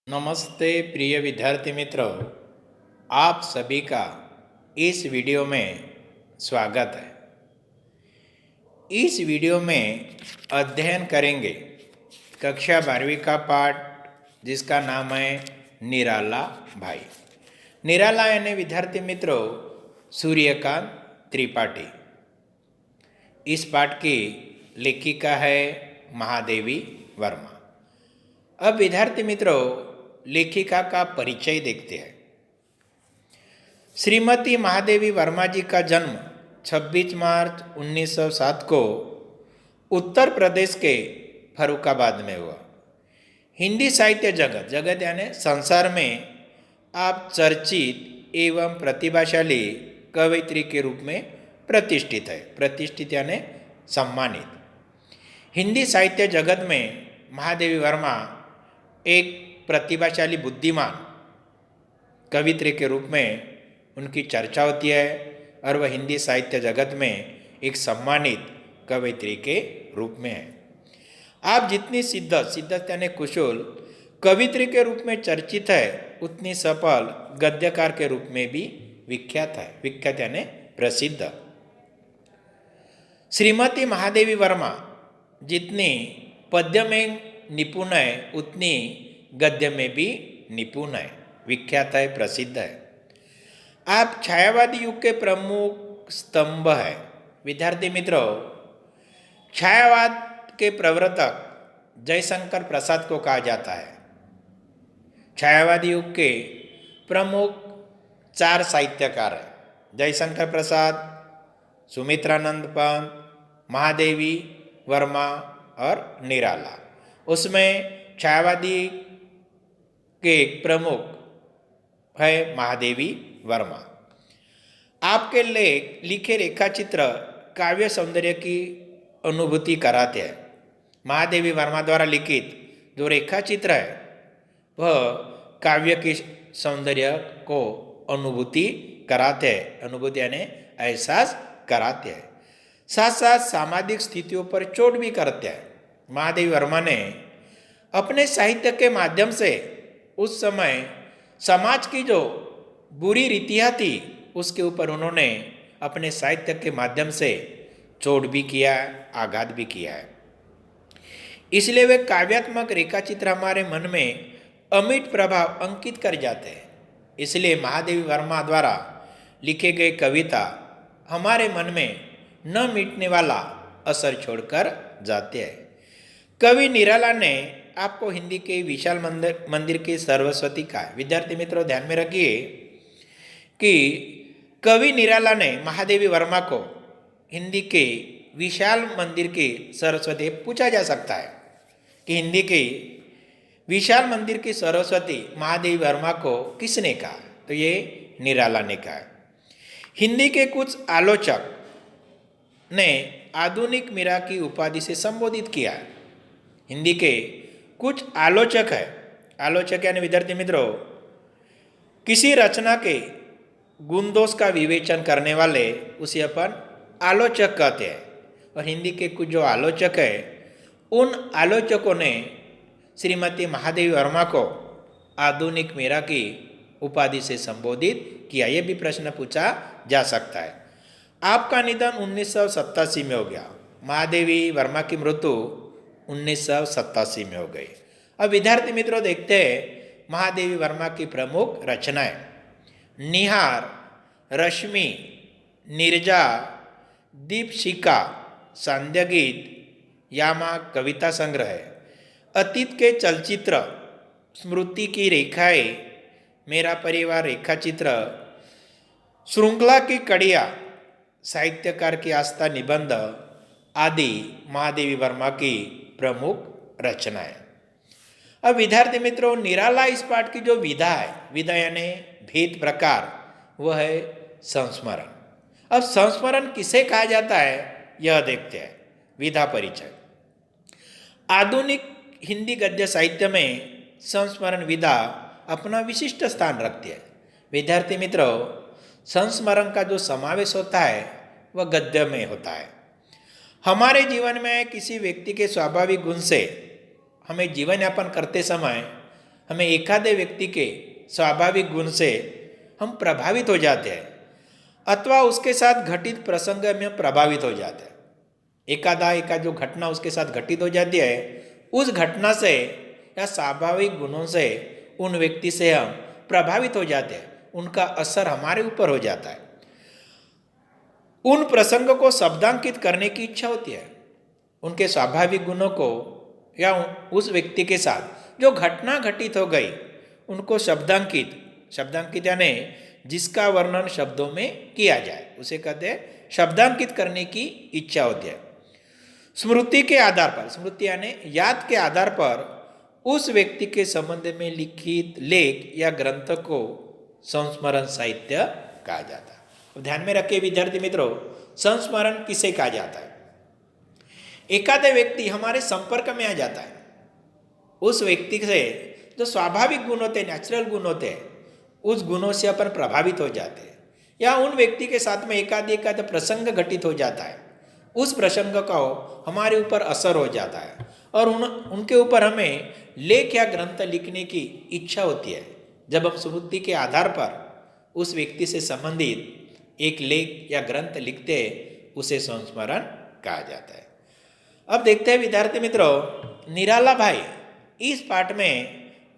नमस्ते प्रिय विद्यार्थी मित्रों, आप सभी का इस वीडियो में स्वागत है। इस वीडियो में अध्ययन करेंगे कक्षा 12वीं का पाठ जिसका नाम है निराला भाई। निराला यानी विद्यार्थी मित्रों सूर्यकांत त्रिपाठी। इस पाठ की लेखिका है महादेवी वर्मा। अब विद्यार्थी मित्रों लेखिका का परिचय देखते हैं। श्रीमती महादेवी वर्मा जी का जन्म 26 मार्च 1907 को उत्तर प्रदेश के फर्रुखाबाद में हुआ। हिंदी साहित्य जगत यानी संसार में आप चर्चित एवं प्रतिभाशाली कवयित्री के रूप में प्रतिष्ठित है। प्रतिष्ठित यानी सम्मानित। हिंदी साहित्य जगत में महादेवी वर्मा एक प्रतिभाशाली बुद्धिमान कवित्री के रूप में उनकी चर्चा होती है और वह हिंदी साहित्य जगत में एक सम्मानित कवित्री के रूप में है। आप जितनी सिद्धत यानी कुशल कवित्री के रूप में चर्चित है, उतनी सफल गद्यकार के रूप में भी विख्यात है। विख्यात यानी प्रसिद्ध। श्रीमती महादेवी वर्मा जितनी पद्य में निपुण है, उतनी गद्य में भी निपुण है, विख्यात है, प्रसिद्ध है। आप छायावादी युग के प्रमुख स्तंभ है। विद्यार्थी मित्रों, छायावाद के प्रवर्तक जयशंकर प्रसाद को कहा जाता है। छायावादी युग के प्रमुख 4 साहित्यकार हैं: जयशंकर प्रसाद, सुमित्रानंद पंत, महादेवी वर्मा और निराला। उसमें छायावादी के प्रमुख है महादेवी वर्मा। आपके लिखे रेखाचित्र काव्य सौंदर्य की अनुभूति कराते हैं। महादेवी वर्मा द्वारा लिखित जो रेखाचित्र है वह काव्य के सौंदर्य को अनुभूति कराते हैं। अनुभूति यानी एहसास कराते हैं, साथ साथ सामाजिक स्थितियों पर चोट भी करते हैं। महादेवी वर्मा ने अपने साहित्य के माध्यम से उस समय समाज की जो बुरी रीतियाँ थी उसके ऊपर उन्होंने अपने साहित्य के माध्यम से चोट भी किया, आघात भी किया है। इसलिए वे काव्यात्मक रेखाचित्र हमारे मन में अमिट प्रभाव अंकित कर जाते हैं। इसलिए महादेवी वर्मा द्वारा लिखे गए कविता हमारे मन में न मिटने वाला असर छोड़कर जाते हैं। कवि निराला ने आपको हिंदी के विशाल मंदिर के सरस्वती का है। विद्यार्थी मित्रों ध्यान में रखिए कि कवि निराला ने महादेवी वर्मा को हिंदी के विशाल मंदिर के सरस्वती पूछा जा सकता है कि हिंदी के विशाल मंदिर की सरस्वती महादेवी वर्मा को किसने कहा, तो ये निराला ने कहा। हिंदी के कुछ आलोचक ने आधुनिक मीरा की उपाधि से संबोधित किया। हिंदी के कुछ आलोचक है, आलोचक यानी विद्यार्थी मित्रों किसी रचना के गुण दोष का विवेचन करने वाले उसे अपन आलोचक कहते हैं। और हिंदी के कुछ जो आलोचक है उन आलोचकों ने श्रीमती महादेवी वर्मा को आधुनिक मीरा की उपाधि से संबोधित किया। यह भी प्रश्न पूछा जा सकता है। आपका निधन 1987 में हो गया। महादेवी वर्मा की मृत्यु 1987 में हो गई। अब विद्यार्थी मित्रों देखते हैं महादेवी वर्मा की प्रमुख रचनाएं। निहार, रश्मि, नीरजा, दीपशिखा, सांध्य गीत, यामा कविता संग्रह, अतीत के चलचित्र, स्मृति की रेखाएं, मेरा परिवार रेखाचित्र, श्रृंखला की कड़िया, साहित्यकार की आस्था निबंध आदि महादेवी वर्मा की प्रमुख रचनाएं। अब विद्यार्थी मित्रों निराला इस पाठ की जो विधा है, विधा यानी भेद प्रकार, वह है संस्मरण। अब संस्मरण किसे कहा जाता है यह देखते हैं। विधा परिचय। आधुनिक हिंदी गद्य साहित्य में संस्मरण विधा अपना विशिष्ट स्थान रखती है। विद्यार्थी मित्रों संस्मरण का जो समावेश होता है वह गद्य में होता है। हमारे जीवन में किसी व्यक्ति के स्वाभाविक गुण से हमें जीवन यापन करते समय हमें एकादे व्यक्ति के स्वाभाविक गुण से हम प्रभावित हो जाते हैं अथवा उसके साथ घटित प्रसंग में प्रभावित हो जाते हैं। एका जो घटना उसके साथ घटित हो जाती है, उस घटना से या स्वाभाविक गुणों से उन व्यक्ति से हम प्रभावित हो जाते हैं, उनका असर हमारे ऊपर हो जाता है। उन प्रसंगों को शब्दांकित करने की इच्छा होती है, उनके स्वाभाविक गुणों को या उस व्यक्ति के साथ जो घटना घटित हो गई उनको शब्दांकित यानी जिसका वर्णन शब्दों में किया जाए उसे कहते हैं शब्दांकित करने की इच्छा होती है। स्मृति के आधार पर, स्मृति यानी याद के आधार पर उस व्यक्ति के संबंध में लिखित लेख या ग्रंथ को संस्मरण साहित्य कहा जाता है। तो ध्यान में रखिए विद्यार्थी मित्रों, संस्मरण किसे कहा जाता है? एकादे व्यक्ति हमारे संपर्क में आ जाता है, उस व्यक्ति से जो स्वाभाविक गुण होते हैं, नेचुरल गुण होते हैं, उस गुणों से अपन प्रभावित हो जाते हैं, या उन व्यक्ति के साथ में एकाध प्रसंग घटित हो जाता है, उस प्रसंग का हमारे ऊपर असर हो जाता है और उनके ऊपर हमें लेख या ग्रंथ लिखने की इच्छा होती है। जब हम स्मृति के आधार पर उस व्यक्ति से संबंधित एक लेख या ग्रंथ लिखते हैं, उसे संस्मरण कहा जाता है। अब देखते हैं विद्यार्थी मित्रों, निराला भाई इस पाठ में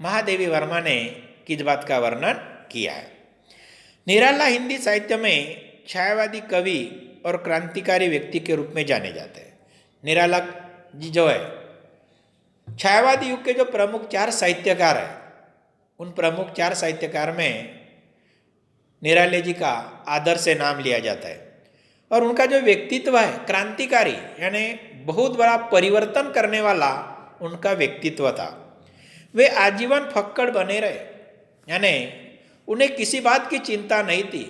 महादेवी वर्मा ने किस बात का वर्णन किया है। निराला हिंदी साहित्य में छायावादी कवि और क्रांतिकारी व्यक्ति के रूप में जाने जाते हैं। निराला जी जो है छायावादी युग के जो प्रमुख 4 साहित्यकार हैं, उन प्रमुख 4 साहित्यकार में निराले जी का आदर से नाम लिया जाता है और उनका जो व्यक्तित्व है क्रांतिकारी यानी बहुत बड़ा परिवर्तन करने वाला उनका व्यक्तित्व था। वे आजीवन फक्कड़ बने रहे, यानी उन्हें किसी बात की चिंता नहीं थी,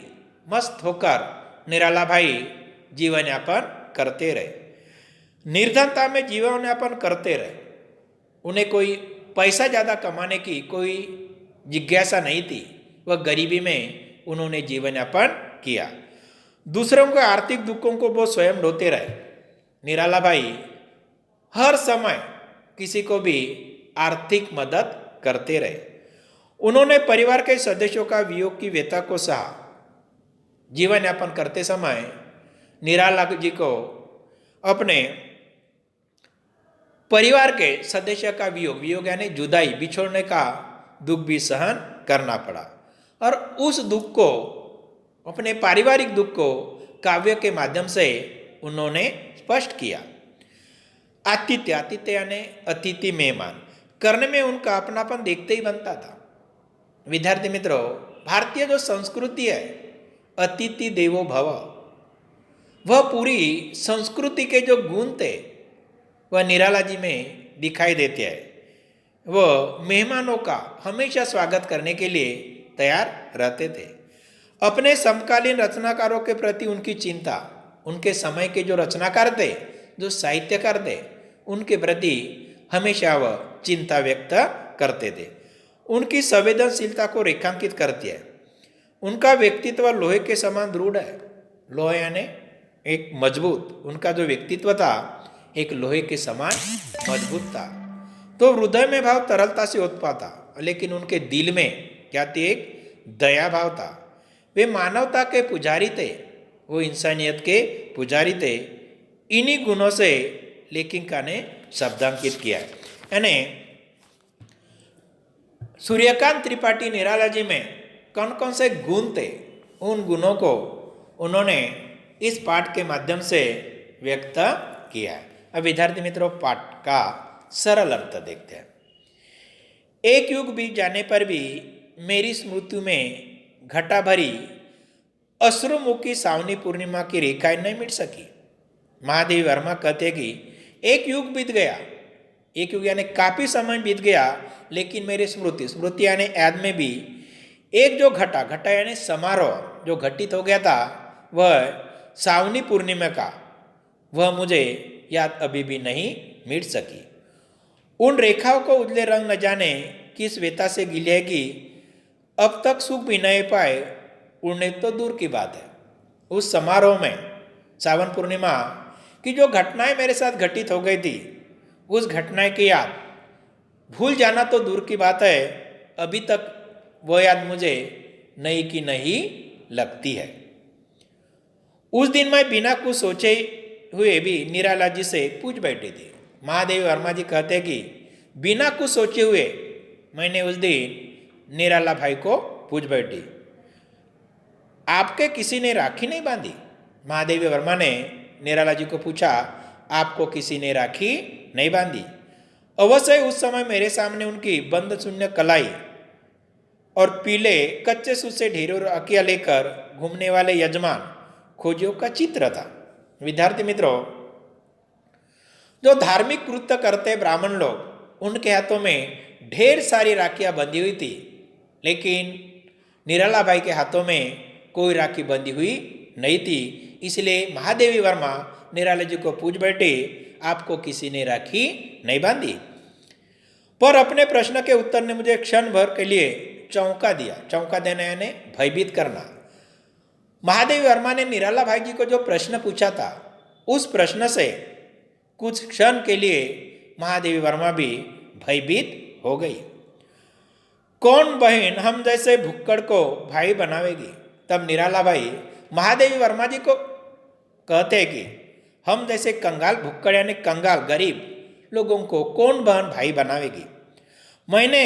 मस्त होकर निराला भाई जीवन यापन करते रहे, निर्धनता में जीवन यापन करते रहे। उन्हें कोई पैसा ज़्यादा कमाने की कोई जिज्ञासा नहीं थी, वह गरीबी में उन्होंने जीवन यापन किया। दूसरों के आर्थिक दुखों को वो स्वयं ढोते रहे। निराला भाई हर समय किसी को भी आर्थिक मदद करते रहे। उन्होंने परिवार के सदस्यों का वियोग की व्यथा को सहा। जीवन यापन करते समय निराला जी को अपने परिवार के सदस्य का वियोग यानी जुदाई, बिछोड़ने का दुख भी सहन करना पड़ा और उस दुख को, अपने पारिवारिक दुख को काव्य के माध्यम से उन्होंने स्पष्ट किया। आतिथ्य यानी अतिथि मेहमान करने में उनका अपनापन देखते ही बनता था। विद्यार्थी मित्रों, भारतीय जो संस्कृति है अतिथि देवो भव, वह पूरी संस्कृति के जो गुण थे वह निराला जी में दिखाई देते हैं। वह मेहमानों का हमेशा स्वागत करने के लिए तैयार रहते थे। अपने समकालीन रचनाकारों के प्रति उनकी चिंता, उनके समय के जो रचनाकार थे, जो साहित्यकार थे, उनके प्रति हमेशा वह चिंता व्यक्त करते थे। उनकी संवेदनशीलता को रेखांकित करती है। उनका व्यक्तित्व लोहे के समान दृढ़ है। लोहे यानी एक मजबूत, उनका जो व्यक्तित्व था एक लोहे के समान मजबूत था। तो हृदय में भाव तरलता से उत्पन्न था, लेकिन उनके दिल में क्या थी? एक दया भाव था। वे मानवता के पुजारी थे, वो इंसानियत के पुजारी थे। इन्हीं गुणों से लेखिका ने शब्दांकित किया है। यानी सूर्यकांत त्रिपाठी निराला जी में कौन कौन से गुण थे, उन गुणों को उन्होंने इस पाठ के माध्यम से व्यक्त किया है। अब विद्यार्थी मित्रों, पाठ का सरल अर्थ देखते हैं। एक युग बीत जाने पर भी मेरी स्मृति में घटा भरी अश्रुमुखी सावनी पूर्णिमा की रेखाएं नहीं मिट सकी। महादेवी वर्मा कहते कि एक युग बीत गया, एक युग यानी काफी समय बीत गया, लेकिन मेरी स्मृति यानी याद में भी एक जो घटा यानी समारोह जो घटित हो गया था, वह सावनी पूर्णिमा का, वह मुझे याद अभी भी नहीं मिट सकी। उन रेखाओं को उजले रंग न जाने किस व्यथा से गिलेगी, अब तक सुख भी नहीं पाए, उड़ने तो दूर की बात है। उस समारोह में सावन पूर्णिमा की जो घटनाएं मेरे साथ घटित हो गई थी, उस घटना की याद भूल जाना तो दूर की बात है, अभी तक वो याद मुझे नहीं की नहीं लगती है। उस दिन मैं बिना कुछ सोचे हुए भी निराला जी से पूछ बैठी थी। महादेवी वर्मा जी कहते कि बिना कुछ सोचे हुए मैंने उस दिन निराला भाई को पूछ बैठी, आपके किसी ने राखी नहीं बांधी? महादेवी वर्मा ने निराला जी को पूछा, आपको किसी ने राखी नहीं बांधी? अवश्य उस समय मेरे सामने उनकी बंद शून्य कलाई और पीले कच्चे सूत से ढेरों राखियां लेकर घूमने वाले यजमान खोजियों का चित्र था। विद्यार्थी मित्रों, जो धार्मिक कृत्य करते ब्राह्मण लोग उनके हाथों में ढेर सारी राखियां बंधी हुई थी, लेकिन निराला भाई के हाथों में कोई राखी बंधी हुई नहीं थी। इसलिए महादेवी वर्मा निराला जी को पूछ बैठे, आपको किसी ने राखी नहीं बांधी? पर अपने प्रश्न के उत्तर ने मुझे क्षण भर के लिए चौंका दिया। चौंका देना यानी भयभीत करना। महादेवी वर्मा ने निराला भाई जी को जो प्रश्न पूछा था, उस प्रश्न से कुछ क्षण के लिए महादेवी वर्मा भी भयभीत हो गई। कौन बहन हम जैसे भुक्कड़ को भाई बनावेगी? तब निराला भाई महादेवी वर्मा जी को कहते कि हम जैसे कंगाल भुक्कड़ यानी कंगाल गरीब लोगों को कौन बहन भाई बनावेगी? मैंने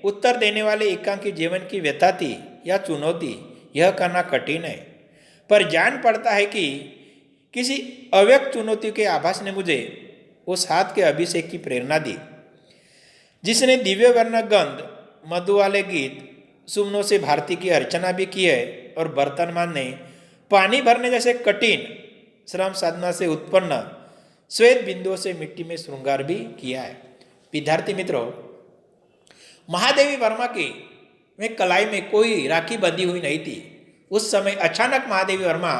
उत्तर देने वाले एकांकी जीवन की व्यथा थी या चुनौती, यह करना कठिन है, पर जान पड़ता है कि किसी अव्यक्त चुनौती के आभास ने मुझे उस हाथ के अभिषेक की प्रेरणा दी, जिसने दिव्य वर्ण गंध मधु वाले गीत सुमनों से भारती की अर्चना भी की है और बर्तनमान ने पानी भरने जैसे कठिन श्रम साधना से उत्पन्न श्वेत बिंदुओं से मिट्टी में श्रृंगार भी किया है। विद्यार्थी मित्रों, महादेवी वर्मा की में कलाई में कोई राखी बंधी हुई नहीं थी। उस समय अचानक महादेवी वर्मा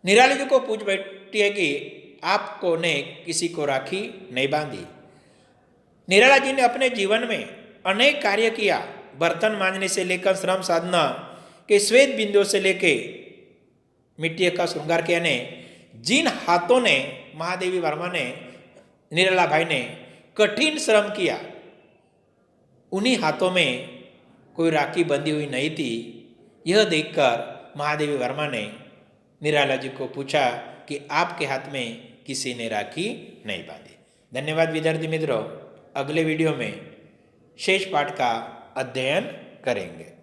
निराला जी को पूछ बैठी है कि आपको ने किसी को राखी नहीं बांधी? निराला जी ने अपने जीवन में अनेक कार्य किया, बर्तन मांजने से लेकर श्रम साधना के श्वेत बिंदुओं से लेके मिट्टी का श्रृंगार किया ने जिन हाथों ने महादेवी वर्मा ने निराला भाई ने कठिन श्रम किया, उन्हीं हाथों में कोई राखी बंधी हुई नहीं थी। यह देखकर महादेवी वर्मा ने निराला जी को पूछा कि आपके हाथ में किसी ने राखी नहीं बांधी। धन्यवाद विद्यार्थी मित्रों, अगले वीडियो में शेष पाठ का अध्ययन करेंगे।